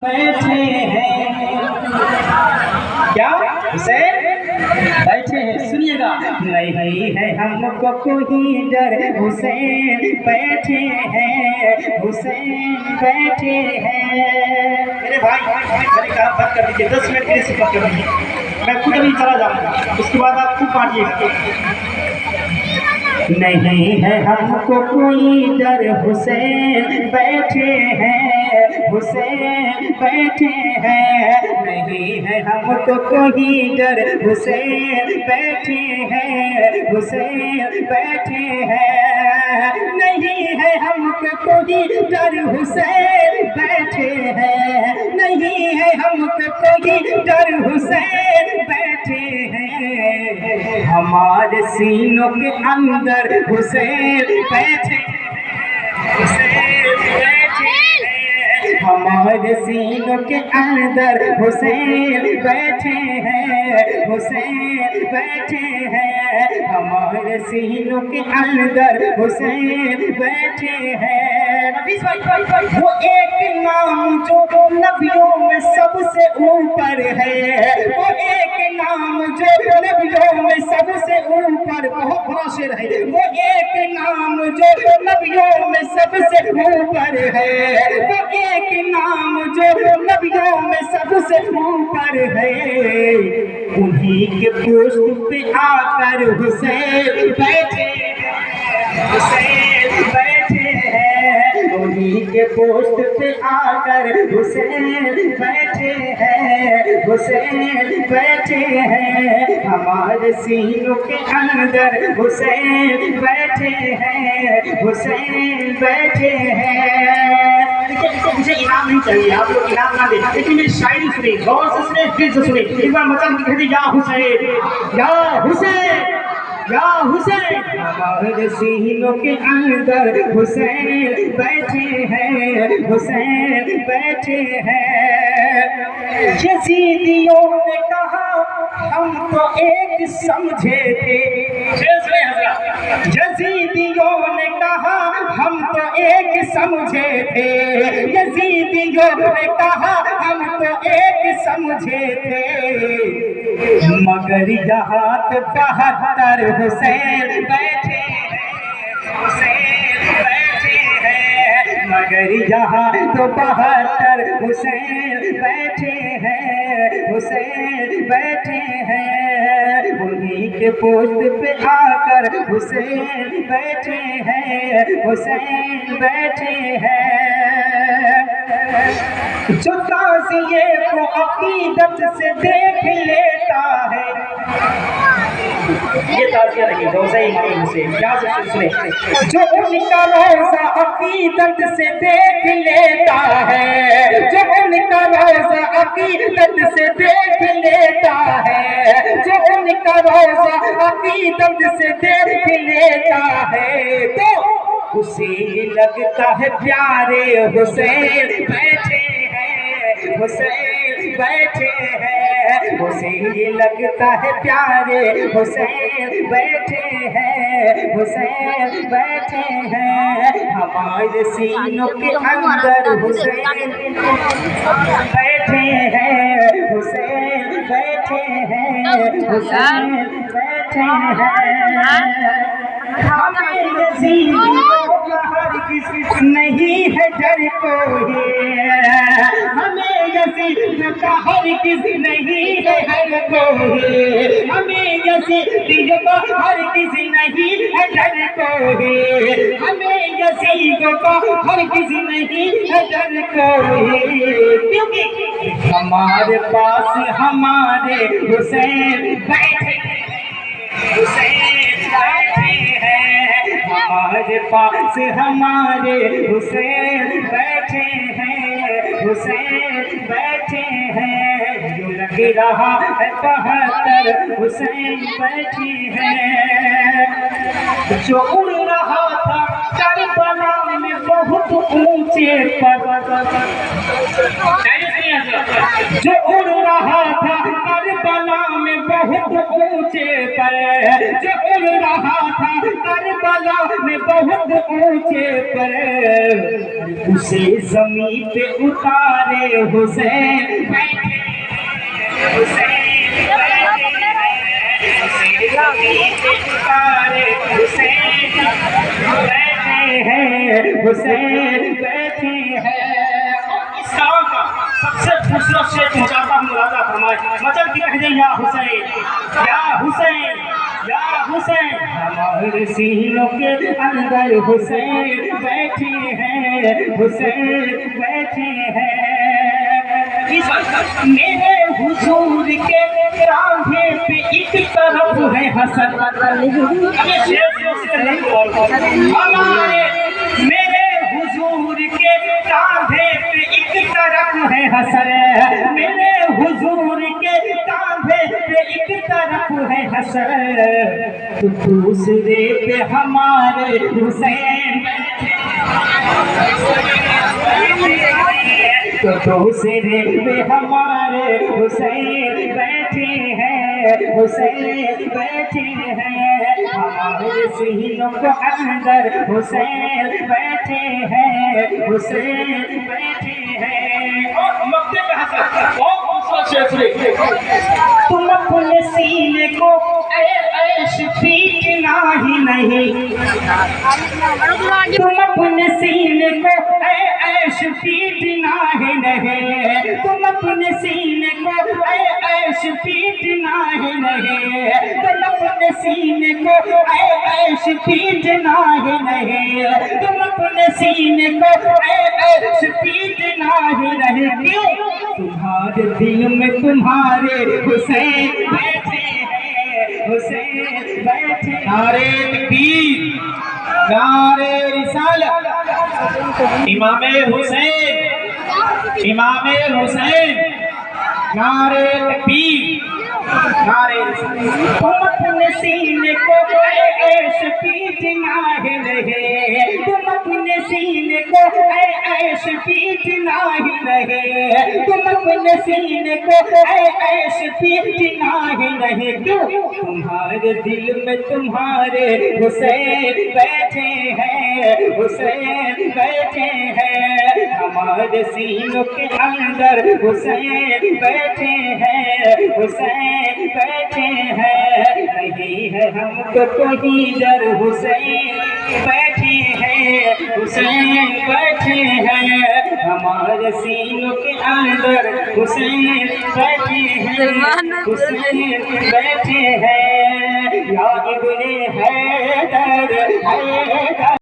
بیٹھے ہیں کیا حسین بیٹھے ہیں سنیے گا نہیں ہے ہم کو کوئی ڈر حسین بیٹھے ہیں حسین بیٹھے ہیں میرے بھائی میں نے کہا بات کر دیجیے 10 منٹ کے لیے صفت کر دیجیے میں خود ابھی چلا جاؤں گا اس کے بعد آپ خود بانٹیے گا نہیں ہے ہم کو کوئی ڈر حسین بیٹھے ہیں حسین بیٹھے ہیں نہیں ہے ہم کو کوئی ڈر حسین بیٹھے ہیں حسین بیٹھے ہیں نہیں ہے ہم کو کوئی ڈر حسین بیٹھے ہیں نہیں ہے ہم کو کوئی ڈر حسین بیٹھے ہیں ہمارے سینوں کے اندر حسین بیٹھے حسین بیٹھے ہمارے سینوں کے اندر حسین بیٹھے ہیں حسین بیٹھے ہیں ہمارے سینوں کے اندر حسین بیٹھے ہیں وہ ایک نام جو نبیوں میں سب سے اوپر ہے وہ ایک نام جو نبیوں میں سب سے اوپر بہت بڑا شعر ہے وہ ایک نام جو نبیوں میں سب سے اوپر ہے وہ ایک نام جو نبیوں میں سب سے اوپر ہے انہی کے پشت پہ آ کر حسین بیٹھے حسین بیٹھے ہیں انہی کے پشت پہ آ کر حسین بیٹھے ہیں حسین بیٹھے ہیں ہمارے سینوں کے اندر حسین بیٹھے ہیں حسین بیٹھے ہیں مجھے انعام نہیں چاہیے آپ لوگ انعام نہ دیں لیکن میری شاعری سنیں غور سے سنیں دل سے سنیں ایک بار مچل کے کہہ دیں یا حسین یا حسین یا حسین ہمارے سینوں کے اندر حسین بیٹھے ہیں حسین بیٹھے ہیں یزیدیوں نے کہا ہم تو ایک سمجھے تھے یزیدیوں نے کہا ہم تو ایک سمجھے تھے یزیدیوں نے کہا ہم تو ایک سمجھے تھے مگر یہاں تو 72 حسین بیٹھے ہیں حسین بیٹھے ہیں مگر یہاں تو 72 حسین بیٹھے ہیں حسین بیٹھے ہیں انہی کے پشت پہ آ کر حسین بیٹھے ہیں حسین بیٹھے ہیں جو تازیے کو عقیدت سے دیکھ لیتا ہے یہ تازیہ نہیں روزہ امام حسین کیا سنیں جو ان کا روزہ عقیدت سے دیکھ لیتا ہے جو ان کا روزہ عقیدت سے دیکھ لیتا ہے جو ان کا روزہ عقیدت سے دیکھ لیتا ہے تو اسے لگتا ہے پیارے حسین بیٹھے ہیں حسین بیٹھے ہیں اسے یہ لگتا ہے پیارے حسین بیٹھے ہیں حسین بیٹھے ہیں ہمارے سینوں کے اندر حسین بیٹھے ہیں حسین بیٹھے ہیں حسین بیٹھے ہیں ہمیں نہیں ہے ڈر کوئی ہمیں یزید کا ہرگز نہیں ہے ڈر کوئی ہمیں یزید کا ہرگز نہیں ہے ڈر کوئی ہمیں یزید کا ہرگز نہیں ہے ڈر کوئی کیونکہ ہمارے پاس ہمارے حسین بیٹھے حسین بیٹھے ہیں ہمارے پاس ہمارے حسین بیٹھے ہیں حسین بیٹھے ہیں جو لگ رہا ہے 72 حسین بیٹھے ہیں جو اڑ رہا تھا کربلا میں بہت اونچے پر جو اڑ رہا تھا کربلا میں بہت اونچے پر جو اڑ رہا تھا کربلا میں بہت اونچے پر اسے زمین پہ اتارے حسین بیٹھے حسین حسین بیٹھے ہیں. اس کام کا سب سے خوبصورت شعر پہنچاتا ہوں مرادا فرمائے مچل کے کہہ دیں یا حسین یا حسین یا حسین. ہمارے سینوں کے اندر حسین بیٹھے ہیں حسین بیٹھے ہیں. میرے حضور کے کاندھے پہ ایک طرف ہے حسن. ہمارے میرے حضور کے کاندھے پہ ایک طرف ہے حسن. میرے حضور کے کاندھے پہ ایک طرف ہے حسن تو دوسرے پہ ہمارے حسین تو دوسرے پہ ہمارے حسین بیٹھے ہیں حسین بیٹھے ہیں. ہمارے سینوں کے اندر حسین بیٹھے ہیں حسین بیٹھے ہیں. تم اپنے سینے کو عیش پیٹنا ہی نہیں تم اپنے سینے کو عیش پیٹنا ہی نہیں تم اپنے سینے کو عیش پیٹنا ہی نہیں تم اپنے سینے کو عیش پیٹنا ہی نہیں تم اپنے سینے کو عیش پیٹنا ہی نہیں. کیوں تمہارے دل میں تمہارے حسین بیٹھے ہیں حسین بیٹھے. نعرے تکبیر نعرے رسالت امام حسین امام حسین نعرے تکبیر نعرے رسالت. تم اپنے سینے کو عیش پیٹنا ہی نہیں تم اپنے سینے کو عیش پیٹنا ہی نہیں تم اپنے سینے کو عیش پیٹنا ہی نہیں. کیوں تمہارے دل میں تمہارے حسین بیٹھے ہیں حسین بیٹھے ہیں. ہمارے سینوں کے اندر حسین بیٹھے ہیں حسین بیٹھے ہیں. نہیں ہے ہم کو کوئی ڈر حسین بیٹھے ہیں حسین بیٹھے ہیں. ہمارے سینوں کے اندر حسین بیٹھے ہیں حسین بیٹھے ہیں. یا ابن حیدر حیدر